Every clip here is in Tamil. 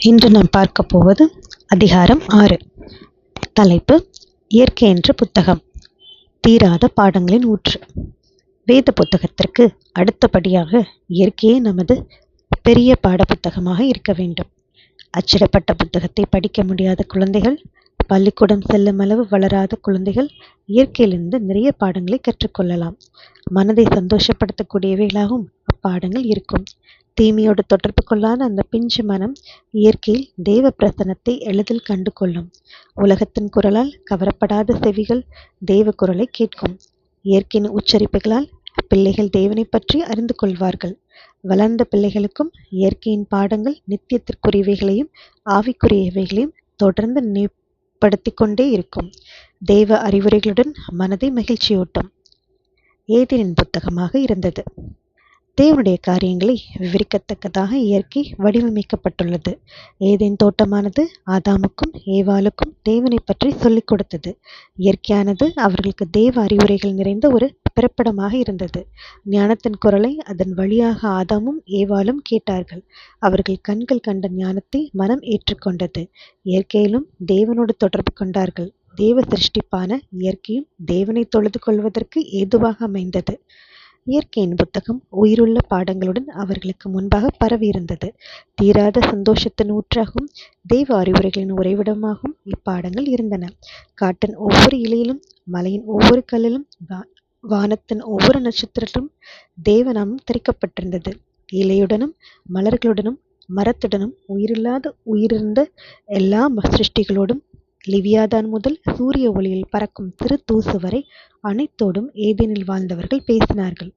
இன்று நாம் பார்க்க போவது அதிகாரம் 6. தலைப்பு இயற்கை என்ற புத்தகம். தீராத பாடங்களின் ஊற்று. வேத புத்தகத்திற்கு அடுத்தபடியாக இயற்கையே நமது பெரிய பாட புத்தகமாக இருக்க வேண்டும். அச்சிடப்பட்ட புத்தகத்தை படிக்க முடியாத குழந்தைகள், பள்ளிக்கூடம் செல்லும் அளவு வளராத குழந்தைகள் இயற்கையிலிருந்து நிறைய பாடங்களை கற்றுக்கொள்ளலாம். மனதை சந்தோஷப்படுத்தக்கூடியவைகளாகவும் அப்பாடங்கள் இருக்கும். தீமையோடு தொடர்பு கொள்ளாத அந்த பிஞ்சு மனம் இயற்கையில் தேவ பிரசன்னத்தை எளிதில் கண்டு கொள்ளும். உலகத்தின் குரலால் கவரப்படாத செவிகள் தேவ குரலை கேட்கும். இயற்கையின் உச்சரிப்புகளால் பிள்ளைகள் தேவனை பற்றி அறிந்து கொள்வார்கள். வளர்ந்த பிள்ளைகளுக்கும் இயற்கையின் பாடங்கள் நித்தியத்திற்குரியவைகளையும் ஆவிக்குரியவைகளையும் தொடர்ந்து நினைவுபடுத்திக் கொண்டே இருக்கும். தேவ அறிவுரைகளுடன் மனதை மகிழ்ச்சியூட்டும். ஏதேனின் புத்தகமாக இருந்தது. தேவனுடைய காரியங்களை விவரிக்கத்தக்கதாக இயற்கை வடிவமைக்கப்பட்டுள்ளது. ஏதேன் தோட்டமானது ஆதாமுக்கும் ஏவாளுக்கும் தேவனை பற்றி சொல்லிக் கொடுத்தது. இயற்கையானது அவர்களுக்கு தேவ அறிவுரைகள் நிறைந்த ஒரு பிறப்பிடமாக இருந்தது. ஞானத்தின் குரலை அதன் வழியாக ஆதாமும் ஏவாளும் கேட்டார்கள். அவர்கள் கண்கள் கண்ட ஞானத்தை மனம் ஏற்றுக்கொண்டது. இயற்கையிலும் தேவனோடு தொடர்பு கொண்டார்கள். தேவ சிருஷ்டிப்பான இயற்கையும் தேவனை தொழுது கொள்வதற்கு ஏதுவாக அமைந்தது. இயற்கையின் புத்தகம் உயிருள்ள பாடங்களுடன் அவர்களுக்கு முன்பாக பரவியிருந்தது. தீராத சந்தோஷத்தின் ஊற்றாகவும் தெய்வ அறிவுரைகளின் உறைவிடமாகவும் இப்பாடங்கள் இருந்தன. காட்டின் ஒவ்வொரு இலையிலும், மலையின் ஒவ்வொரு கல்லிலும், வானத்தின் ஒவ்வொரு நட்சத்திரத்திலும் தேவநாமம் தரிக்கப்பட்டிருந்தது. இலையுடனும் மலர்களுடனும் மரத்துடனும் உயிரிருந்த எல்லா சிருஷ்டிகளோடும், லிவியாதான் முதல் சூரிய ஒளியில் பறக்கும் சிறு தூசு வரை அனைத்தோடும் ஏதேனில் வாழ்ந்தவர்கள் பேசினார்கள்.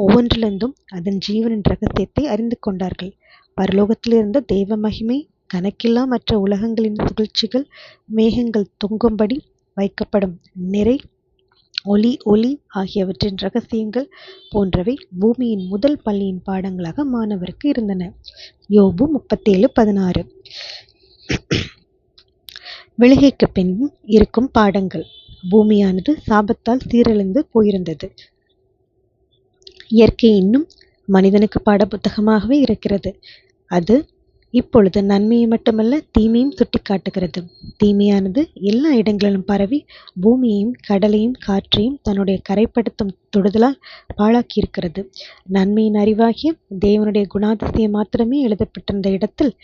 ஒவ்வொன்றிலிருந்தும் அதன் ஜீவனின் ரகசியத்தை அறிந்து கொண்டார்கள். பரலோகத்திலிருந்த தெய்வ மகிமை, கணக்கில்லா மற்ற உலகங்களின் சுழற்சிகள், மேகங்கள் தொங்கும்படி வைக்கப்படும் நிறை, ஒளி ஆகியவற்றின் ரகசியங்கள் போன்றவை பூமியின் முதல் பள்ளியின் பாடங்களாக மாணவருக்கு இருந்தன. யோபு 37:16. விலகைக்கு பின் இருக்கும் பாடங்கள். பூமியானது சாபத்தால் சீரழிந்து போயிருந்தது. இயற்கை இன்னும் மனிதனுக்கு பாட புத்தகமாகவே இருக்கிறது. அது இப்பொழுது நன்மையை மட்டுமல்ல தீமையும் சுட்டிக்காட்டுகிறது. தீமையானது எல்லா இடங்களிலும் பரவி பூமியையும் கடலையும் காற்றையும் தன்னுடைய கரைப்படுத்தும் தொடுதலால் பாழாக்கியிருக்கிறது. நன்மையின் அறிவாகிய தேவனுடைய குணாதிசயம் மாத்திரமே எழுதப்பட்டிருந்த இடத்தில்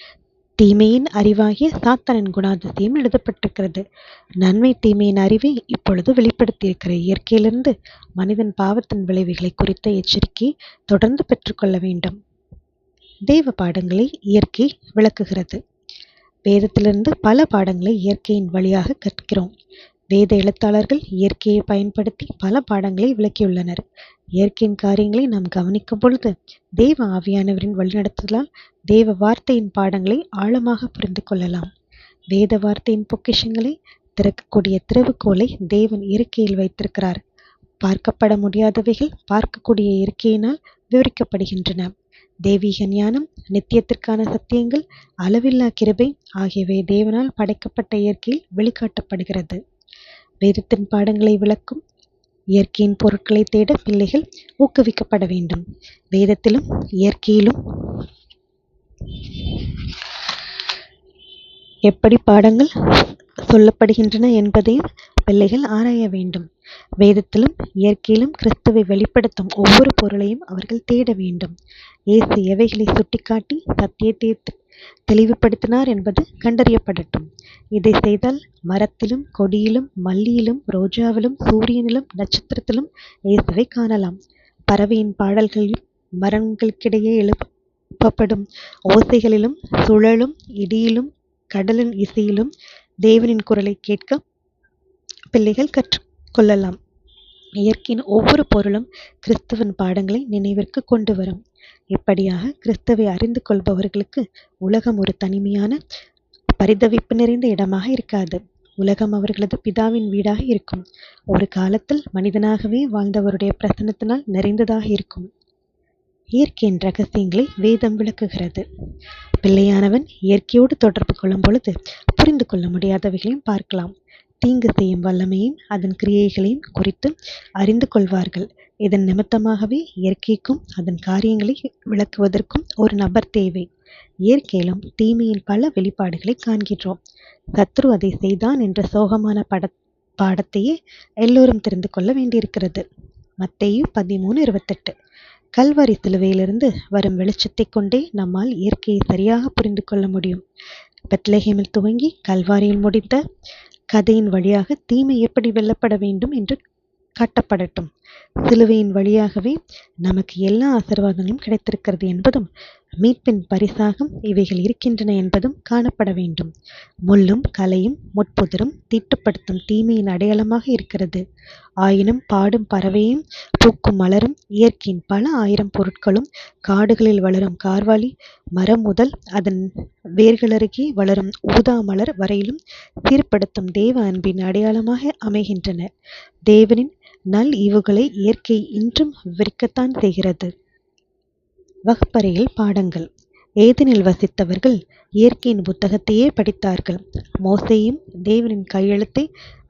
தீமையின் அறிவாகிய சாத்தானின் குணாதிசயம் எழுதப்பட்டிருக்கிறது. நன்மை தீமையின் அறிவை இப்பொழுது வெளிப்படுத்தியிருக்கிற இயற்கையிலிருந்து மனிதன் பாவத்தின் விளைவுகளை குறித்த எச்சரிக்கையை தொடர்ந்து பெற்றுக்கொள்ள வேண்டும். தேவ பாடங்களை இயற்கை விளக்குகிறது. வேதத்திலிருந்து பல பாடங்களை இயற்கையின் வழியாக கற்கிறோம். வேத எழுத்தாளர்கள் இயற்கையை பயன்படுத்தி பல பாடங்களை விளக்கியுள்ளனர். இயற்கையின் காரியங்களை நாம் கவனிக்கும் பொழுது தேவ ஆவியானவரின் வழிநடத்துதலால் தேவ வார்த்தையின் பாடங்களை ஆழமாக புரிந்து கொள்ளலாம். வேத வார்த்தையின் பொக்கிஷங்களை திறக்கக்கூடிய திறவுகோலை தேவன் இயற்கையில் வைத்திருக்கிறார். பார்க்கப்பட முடியாதவைகள் பார்க்கக்கூடிய இயற்கையினால் விவரிக்கப்படுகின்றன. தெய்வீக ஞானம், நித்தியத்திற்கான சத்தியங்கள், அளவில்லா கிருபை ஆகியவை தேவனால் படைக்கப்பட்ட இயற்கையில் வெளிக்காட்டப்படுகிறது. வேதத்தின் பாடங்களை விளக்கும் இயற்கையின் பொருட்களை தேட பிள்ளைகள் ஊக்குவிக்கப்பட வேண்டும். வேதத்திலும் இயற்கையிலும் எப்படி பாடங்கள் சொல்லப்படுகின்றன என்பதையும் பிள்ளைகள் ஆராய வேண்டும். வேதத்திலும் இயற்கையிலும் கிறிஸ்துவை வெளிப்படுத்தும் ஒவ்வொரு பொருளையும் அவர்கள் தேட வேண்டும். இயேசு எவைகளை சுட்டிக்காட்டி சத்தியத்தை தெளிவுபடுத்தினார் என்பது கண்டறியப்படட்டும். இதை செய்தால் மரத்திலும் கொடியிலும் மல்லியிலும் ரோஜாவிலும் சூரியனிலும் நட்சத்திரத்திலும் இயேசுவை காணலாம். பறவையின் பாடல்களிலும் மரங்களுக்கிடையே எழுப்பப்படும் ஓசைகளிலும் சுழலும் இடியிலும் கடலின் இசையிலும் தேவனின் குரலை கேட்க பிள்ளைகள் கற்றுக்கொள்ளலாம். இயற்கையின் ஒவ்வொரு பொருளும் கிறிஸ்துவின் பாடங்களை நினைவிற்கு கொண்டு வரும். இப்படியாக கிறிஸ்துவை அறிந்து கொள்பவர்களுக்கு உலகம் ஒரு தனிமையான பரிதவிப்பு நிறைந்த இடமாக இருக்காது. உலகம் அவர்களது பிதாவின் வீடாக இருக்கும். ஒரு காலத்தில் மனிதனாகவே வாழ்ந்தவருடைய பிரசன்னத்தினால் நிறைந்ததாக இருக்கும். இயற்கையின் ரகசியங்களை வேதம் விளக்குகிறது. பிள்ளையானவன் இயற்கையோடு தொடர்பு கொள்ளும் பொழுது புரிந்து கொள்ள முடியாதவைகளையும் பார்க்கலாம். தீங்கு செய்யும் வல்லமையும் அதன் கிரியைகளையும் குறித்து அறிந்து கொள்வார்கள். இதன் நிமித்தமாகவே இயற்கைக்கும் அதன் காரியங்களை விளக்குவதற்கும் ஒரு நபர் தேவை. இயற்கையிலும் தீமையின் பல வெளிப்பாடுகளை காண்கின்றோம். சத்ரு அதை செய்தான் என்ற சோகமான பாடத்தையே எல்லோரும் தெரிந்து கொள்ள வேண்டியிருக்கிறது. மத்தேயு 13:28. கல்வாரி சிலுவையிலிருந்து வரும் வெளிச்சத்தை கொண்டே நம்மால் இயற்கையை சரியாக புரிந்து கொள்ள முடியும். பெத்லஹேமில் துவங்கி கல்வாரியில் முடிந்த கதையின் வழியாக தீமை எப்படி வெல்லப்பட வேண்டும் என்று காட்டப்படட்டும். சிலுவையின் வழியாகவே நமக்கு எல்லா ஆசீர்வாதங்களும் கிடைத்திருக்கிறது என்பதும், மீட்பின் பரிசாகம் இவைகள் இருக்கின்றன என்பதும் காணப்பட வேண்டும். முள்ளும் கலையும் முட்புதரும் தீட்டுப்படுத்தும் தீமையின் அடையாளமாக இருக்கிறது. ஆயினும் பாடும் பறவையும் பூக்கும் மலரும் இயற்கையின் பல ஆயிரம் பொருட்களும் காடுகளில் வளரும் கார்வாலி மரம் முதல் அதன் வேர்களருகே வளரும் ஊதா மலர் வரையிலும் சீர்படுத்தும் தேவ அன்பின் அடையாளமாக அமைகின்றன. தேவனின் நல் ஈவுகளை இயற்கை இன்றும் விவரிக்கத்தான் செய்கிறது. வகுப்பறையில் பாடங்கள். ஏதெனில் வசித்தவர்கள் இயற்கையின் புத்தகத்தையே படித்தார்கள். மோசேயும் தேவனின் கையெழுத்தை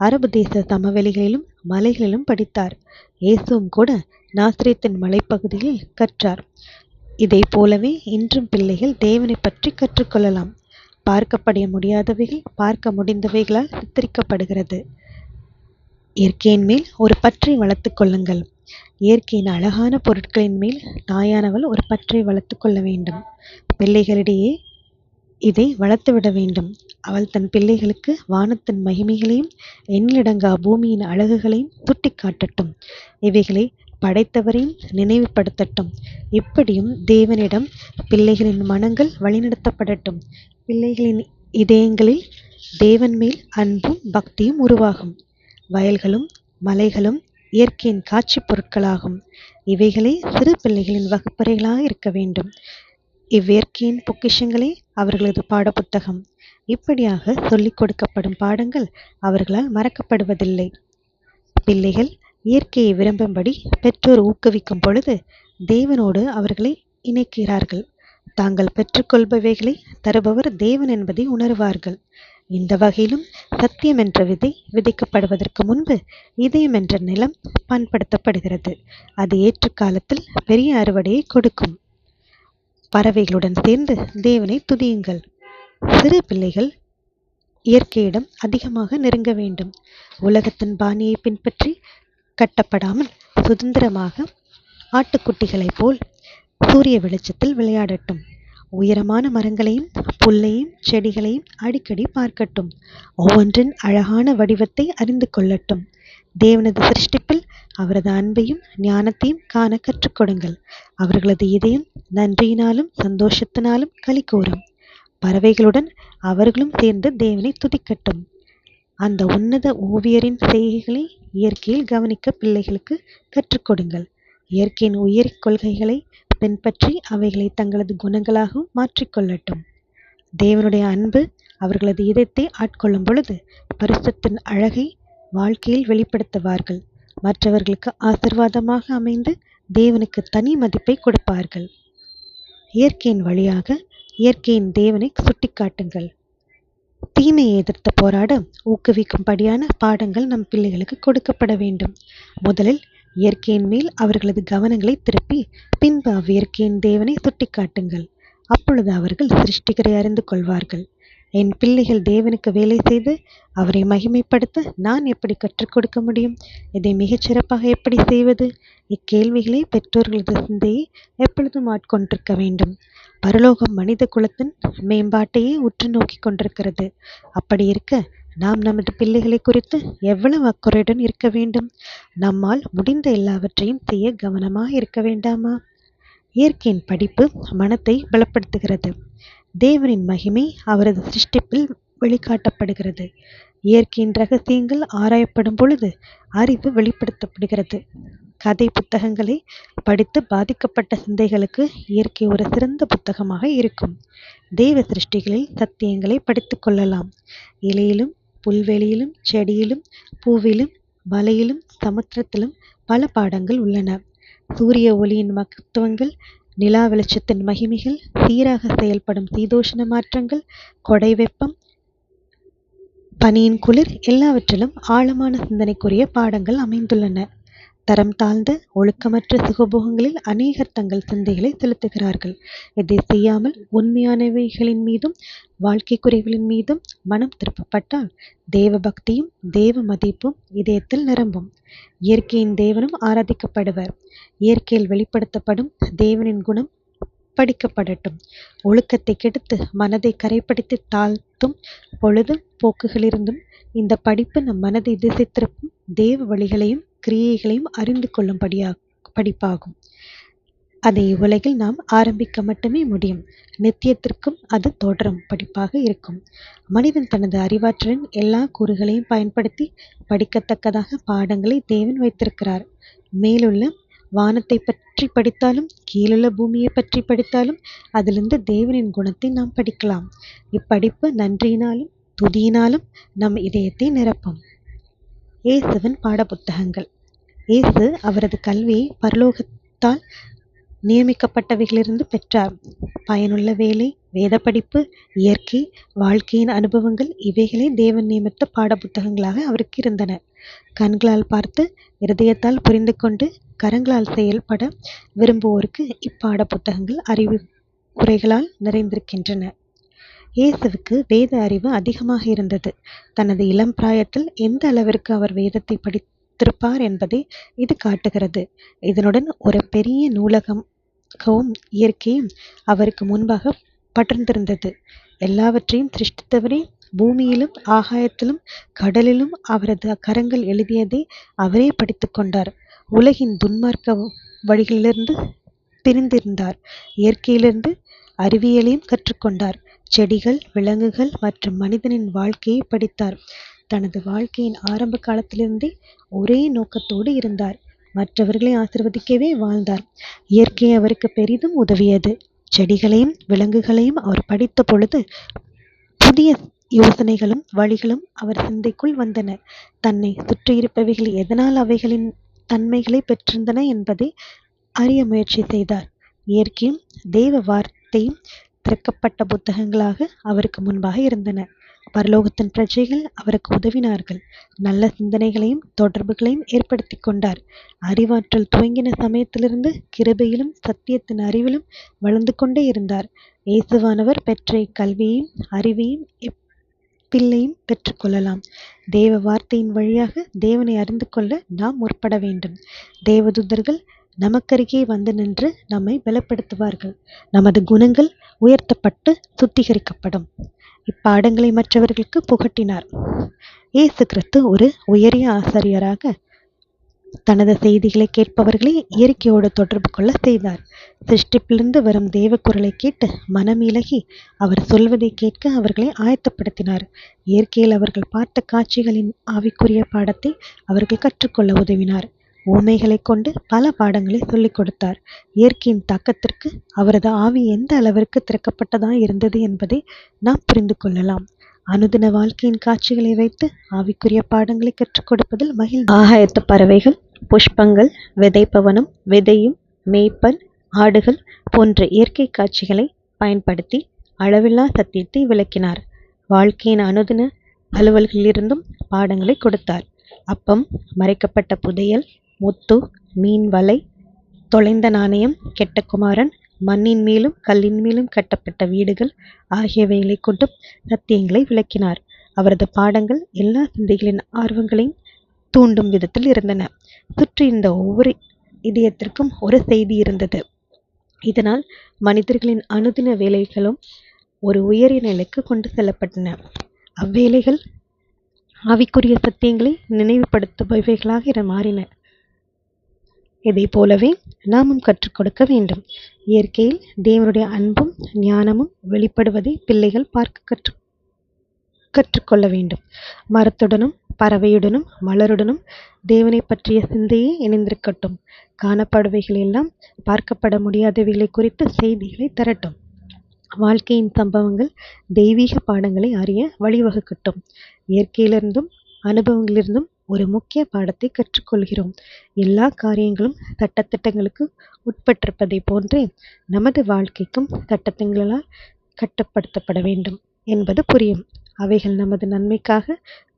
அரபு தேச சமவெளிகளிலும் மலைகளிலும் படித்தார். இயேசுவும் கூட நாசரேத்தின் மலைப்பகுதியில் கற்றார். இதை போலவே இன்றும் பிள்ளைகள் தேவனை பற்றி கற்றுக்கொள்ளலாம். பார்க்கப்பட முடியாதவைகள் பார்க்க முடிந்தவைகளால் சித்தரிக்கப்படுகிறது. இயற்கையின் மேல் ஒரு பற்றை வளர்த்துக் கொள்ளுங்கள். இயற்கையின் அழகான பொருட்களின் மேல் தாயானவள் ஒரு பற்றை வளர்த்து கொள்ள வேண்டும். பிள்ளைகளிடையே இதை வளர்த்துவிட வேண்டும். அவள் தன் பிள்ளைகளுக்கு வானத்தின் மகிமைகளையும் எண்ணிலடங்கா பூமியின் அழகுகளையும் சுட்டி காட்டட்டும். இவைகளை படைத்தவரையும் நினைவுபடுத்தட்டும். இப்படியும் தேவனிடம் பிள்ளைகளின் மனங்கள் வழிநடத்தப்படட்டும். பிள்ளைகளின் இதயங்களில் தேவன் மேல் அன்பும் பக்தியும் உருவாகும். வயல்களும் மலைகளும் இயற்கையின் காட்சி பொருட்களாகும். இவைகளே சிறு பிள்ளைகளின் வகுப்பறைகளாக இருக்க வேண்டும். இவ்வியற்கையின் பொக்கிஷங்களே அவர்களது பாடப்புத்தகம். இப்படியாக சொல்லிக் கொடுக்கப்படும் பாடங்கள் அவர்களால் மறக்கப்படுவதில்லை. பிள்ளைகள் இயற்கையை விரும்பும்படி பெற்றோர் ஊக்குவிக்கும் பொழுது தேவனோடு அவர்களை இணைக்கிறார்கள். தாங்கள் பெற்றுக்கொள்பவைகளை தருபவர் தேவன் என்பதை உணர்வார்கள். இந்த வகையிலும் சத்தியம் என்ற விதை விதைக்கப்படுவதற்கு முன்பு இதயம் என்ற நிலம் பயன்படுத்தப்படுகிறது. அது ஏற்ற காலத்தில் பெரிய அறுவடையை கொடுக்கும். பறவைகளுடன் சேர்ந்து தேவனை துதியுங்கள். சிறு பிள்ளைகள் இயற்கையிடம் அதிகமாக நெருங்க வேண்டும். உலகத்தின் பாணியை பின்பற்றி கட்டப்படாமல் சுதந்திரமாக ஆட்டுக்குட்டிகளைப் போல் சூரிய வெளிச்சத்தில் விளையாடட்டும். உயரமான மரங்களையும் புல்லையும் செடிகளையும் அடிக்கடி பார்க்கட்டும். ஒவ்வொன்றின் அழகான வடிவத்தை அறிந்து கொள்ளட்டும். தேவனது சிருஷ்டிப்பில் அவரது அன்பையும் ஞானத்தையும் காண கற்றுக் கொடுங்கள். அவர்களது இதயம் நன்றியினாலும் சந்தோஷத்தினாலும் களி கூறும். பறவைகளுடன் அவர்களும் சேர்ந்து தேவனை துதிக்கட்டும். அந்த உன்னத ஓவியரின் செய்கைகளை இயற்கையில் கவனிக்க பிள்ளைகளுக்கு கற்றுக் கொடுங்கள். இயற்கையின் உயர் கொள்கைகளை பின்பற்றி அவைகளை தங்களது குணங்களாகவும் மாற்றிக்கொள்ளட்டும். தேவனுடைய அன்பு அவர்களது இதயத்தை ஆட்கொள்ளும் பொழுது பரிசுத்தின் அழகை வாழ்க்கையில் வெளிப்படுத்துவார்கள். மற்றவர்களுக்கு ஆசீர்வாதமாக அமைந்து தேவனுக்கு தனி மதிப்பை கொடுப்பார்கள். இயற்கையின் வழியாக இயற்கையின் தேவனை சுட்டிக்காட்டுங்கள். தீமையை எதிர்த்து போராட ஊக்குவிக்கும்படியான பாடங்கள் நம் பிள்ளைகளுக்கு கொடுக்கப்பட வேண்டும். முதலில் இயற்கையின் மேல் அவர்களது கவனங்களை திருப்பி பின்பு அவ்வியற்கையின் தேவனை சுட்டிக்காட்டுங்கள். அப்பொழுது அவர்கள் சிருஷ்டிகரை அறிந்து கொள்வார்கள். என் பிள்ளைகள் தேவனுக்கு வேலை செய்து அவரை மகிமைப்படுத்த நான் எப்படி கற்றுக் கொடுக்க முடியும்? இதை மிகச்சிறப்பாக எப்படி செய்வது? இக்கேள்விகளை பெற்றோர்களது சிந்தையை எப்பொழுதும் ஆட்கொண்டிருக்க வேண்டும். பரலோகம் மனித குலத்தின் மேம்பாட்டையே உற்று நோக்கி கொண்டிருக்கிறது. அப்படி இருக்க நாம் நமது பிள்ளைகளை குறித்து எவ்வளவு அக்கறையுடன் இருக்க வேண்டும்? நம்மால் முடிந்த எல்லாவற்றையும் செய்ய கவனமாக இருக்க வேண்டாமா? இயற்கையின் படிப்பு மனத்தை பலப்படுத்துகிறது. தேவனின் மகிமை அவரது சிருஷ்டிப்பில் வெளிக்காட்டப்படுகிறது. இயற்கையின் ரகசியங்கள் ஆராயப்படும் பொழுது அறிவு வெளிப்படுத்தப்படுகிறது. கதை புத்தகங்களை படித்து பாதிக்கப்பட்ட சிந்தைகளுக்கு இயற்கை ஒரு சிறந்த புத்தகமாக இருக்கும். தேவ சிருஷ்டிகளில் சத்தியங்களை படித்துக் கொள்ளலாம். இலையிலும் புல்வெளியிலும் செடியிலும் பூவிலும் மலையிலும் சமுத்திரத்திலும் பல பாடங்கள் உள்ளன. சூரிய ஒளியின் மகத்துவங்கள், நிலா வெளிச்சத்தின் மகிமைகள், சீராக செயல்படும் சீதோஷ்ண மாற்றங்கள், கொடை வெப்பம், பனியின் குளிர் எல்லாவற்றிலும் ஆழமான சிந்தனைக்குரிய பாடங்கள் அமைந்துள்ளன. தரம் தாழ்ந்த ஒழுக்கமற்ற சுகபோகங்களில் அநேகர் தங்கள் சிந்தைகளை செலுத்துகிறார்கள். இதை செய்யாமல் உண்மையானவைகளின் மீதும் வாழ்க்கை குறைகளின் மீதும் மனம் திருப்பப்பட்டால் தேவ பக்தியும் தேவ மதிப்பும் இதயத்தில் நிரம்பும். இயற்கையின் தேவனும் ஆராதிக்கப்படுவர். இயற்கையில் வெளிப்படுத்தப்படும் தேவனின் குணம் படிக்கப்படட்டும். ஒழுக்கத்தை கெடுத்து மனதை கரைப்படுத்தி தாழ்த்தும் பொழுது போக்குகளிலிருந்தும் இந்த படிப்பு நம் மனதை திசை திருப்பும் தேவ வழிகளையும் கிரியைகளையும் அறிந்து கொள்ளும் படிப்பாகும். அதை இவ்வுலகில் நாம் ஆரம்பிக்க மட்டுமே முடியும். நித்தியத்திற்கும் அது தொடரும் படிப்பாக இருக்கும். மனிதன் தனது அறிவாற்றலின் எல்லா கூறுகளையும் பயன்படுத்தி படிக்கத்தக்கதாக பாடங்களை தேவன் வைத்திருக்கிறார். மேலுள்ள வானத்தை பற்றி படித்தாலும் கீழுள்ள பூமியை பற்றி படித்தாலும் அதிலிருந்து தேவனின் குணத்தை நாம் படிக்கலாம். இப்படிப்பு நன்றியினாலும் துதியினாலும் நம் இதயத்தை நிரப்பும். இயேசுவின் பாடப்புத்தகங்கள். இயேசு அவரது கல்வியை பரலோகத்தால் நியமிக்கப்பட்டவைகளிலிருந்து பெற்றார். பயனுள்ள வேலை, வேத படிப்பு, இயற்கை, வாழ்க்கையின் அனுபவங்கள் இவைகளே தேவன் நியமித்த பாடப்புத்தகங்களாக அவருக்கு இருந்தன. கண்களால் பார்த்து இருதயத்தால் புரிந்து கொண்டு கரங்களால் செயல்பட விரும்புவோருக்கு இப்பாட புத்தகங்கள் அறிவு உரைகளால் நிறைந்திருக்கின்றன. இயேசுவுக்கு வேத அறிவு அதிகமாக இருந்தது. தனது இளம் பிராயத்தில் எந்த அளவிற்கு அவர் வேதத்தை படித்திருப்பார் என்பதை இது காட்டுகிறது. இதனுடன் ஒரு பெரிய நூலகமும் இயற்கையும் அவருக்கு முன்பாக படர்ந்திருந்தது. எல்லாவற்றையும் சிருஷ்டித்தவரே பூமியிலும் ஆகாயத்திலும் கடலிலும் அவரது கரங்கள் எழுதியதை அவரே படித்து கொண்டார். உலகின் துன்மார்க்க வழிகளிலிருந்து பிரிந்திருந்தார். இயற்கையிலிருந்து அறிவியலையும் கற்றுக்கொண்டார். செடிகள், விலங்குகள் மற்றும் மனிதனின் வாழ்க்கையை படித்தார். தனது வாழ்க்கையின் ஆரம்ப காலத்திலிருந்தே ஒரே நோக்கத்தோடு இருந்தார். மற்றவர்களை ஆசீர்வதிக்கவே வாழ்ந்தார். இயற்கை அவருக்கு பெரிதும் உதவியது. செடிகளையும் விலங்குகளையும் அவர் படித்த பொழுது புதிய யோசனைகளும் வழிகளும் அவர் சிந்தைக்குள் வந்தன. தன்னை சுற்றியிருப்பவைகள் எதனால் அவைகளின் தன்மைகளை பெற்றிருந்தன என்பதை அறிய முயற்சி செய்தார். இயற்கையும் தேவ வார்த்தையும் திறக்கப்பட்ட புத்தகங்களாக அவருக்கு முன்பாக இருந்தன. பரலோகத்தின் பிரஜைகள் அவருக்கு உதவினார்கள். நல்ல சிந்தனைகளையும் தொடர்புகளையும் ஏற்படுத்தி கொண்டார். அறிவாற்றல் துவங்கின சமயத்திலிருந்து கிருபையிலும் சத்தியத்தின் அறிவிலும் வளர்ந்து கொண்டே இருந்தார். இயேசுவானவர் பெற்ற கல்வியையும் அறிவையும் பிள்ளையும் பெற்றுக்கொள்ளலாம். தேவ வார்த்தையின் வழியாக தேவனை அறிந்து கொள்ள நாம் முற்பட வேண்டும். தேவதூதர்கள் நமக்கருகே வந்து நின்று நம்மை பலப்படுத்துவார்கள். நமது குணங்கள் உயர்த்தப்பட்டு சுத்திகரிக்கப்படும். இப்பாடங்களை மற்றவர்களுக்கு புகட்டினார். இயேசு கிறிஸ்து ஒரு உயரிய ஆசாரியராக தனது செய்திகளை கேட்பவர்களை இயற்கையோடு தொடர்பு கொள்ள செய்தார். சிருஷ்டிப்பிலிருந்து வரும் தேவ குரலை கேட்டு மனமிலகி அவர் சொல்வதை கேட்க அவர்களை ஆயத்தப்படுத்தினார். இயற்கையில் அவர்கள் பார்த்த காட்சிகளின் ஆவிக்குரிய பாடத்தை அவர்கள் கற்றுக்கொள்ள உதவினார். ஊமைகளை கொண்டு பல பாடங்களை சொல்லிக் கொடுத்தார். இயற்கையின் தாக்கத்திற்கு அவரது ஆவி எந்த அளவிற்கு திறக்கப்பட்டதாய் இருந்தது என்பதை நாம் புரிந்து கொள்ளலாம். அனுதின வாழ்க்கையின் காட்சிகளை வைத்து ஆவிக்குரிய பாடங்களை கற்றுக் கொடுப்பதில் ஆகாயத்து பறவைகள், புஷ்பங்கள், விதைப்பவனும் விதையும், மேய்ப்பன், ஆடுகள் போன்ற இயற்கை காட்சிகளை பயன்படுத்தி அளவில்லா சத்தியத்தை விளக்கினார். வாழ்க்கையின் அனுதின அலுவல்களிலிருந்தும் பாடங்களை கொடுத்தார். அப்பம், மறைக்கப்பட்ட புதையல், முத்து, மீன் வலை, தொலைந்த நாணயம், கெட்ட குமாரன், மண்ணின் மேலும் கல்லின் மேலும் கட்டப்பட்ட வீடுகள் ஆகியவைகளை கொண்டு சத்தியங்களை விளக்கினார். அவரது பாடங்கள் எல்லா சிந்தைகளின் ஆர்வங்களையும் தூண்டும் விதத்தில் இருந்தன. சுற்றியிருந்த ஒவ்வொரு இதயத்திற்கும் ஒரு செய்தி இருந்தது. இதனால் மனிதர்களின் அனுதின வேலைகளும் ஒரு உயரிய நிலைக்கு கொண்டு செல்லப்பட்டன. அவ்வேலைகள் ஆவிக்குரிய சத்தியங்களை நினைவுபடுத்துபவைகளாக மாறின. இதை போலவே நாமும் கற்றுக் கொடுக்க வேண்டும். இயற்கையில் தேவனுடைய அன்பும் ஞானமும் வெளிப்படுவதை பிள்ளைகள் பார்க்க கற்றுக்கொள்ள வேண்டும். மரத்துடனும் பறவையுடனும் மலருடனும் தேவனை பற்றிய சிந்தையே இணைந்திருக்கட்டும். காணப்படுவைகள் எல்லாம் பார்க்கப்பட முடியாதவைகளை குறித்து செய்திகளை தரட்டும். வாழ்க்கையின் சம்பவங்கள் தெய்வீக பாடங்களை அறிய வழிவகுக்கட்டும். இயற்கையிலிருந்தும் அனுபவங்களிலிருந்தும் ஒரு முக்கிய பாடத்தை கற்றுக்கொள்கிறோம். எல்லா காரியங்களும் சட்டத்திட்டங்களுக்கு உட்பட்டிருப்பதை போன்றே நமது வாழ்க்கைக்கும் சட்டத்திட்டங்களால் கட்டுப்படுத்தப்பட வேண்டும் என்பது புரியும். அவைகள் நமது நன்மைக்காக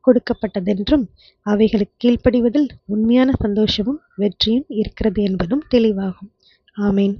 கொடுக்கப்பட்டதென்றும் அவைகளுக்கு கீழ்ப்படிவதில் உண்மையான சந்தோஷமும் வெற்றியும் இருக்கிறது என்பதும் தெளிவாகும். ஆமேன்.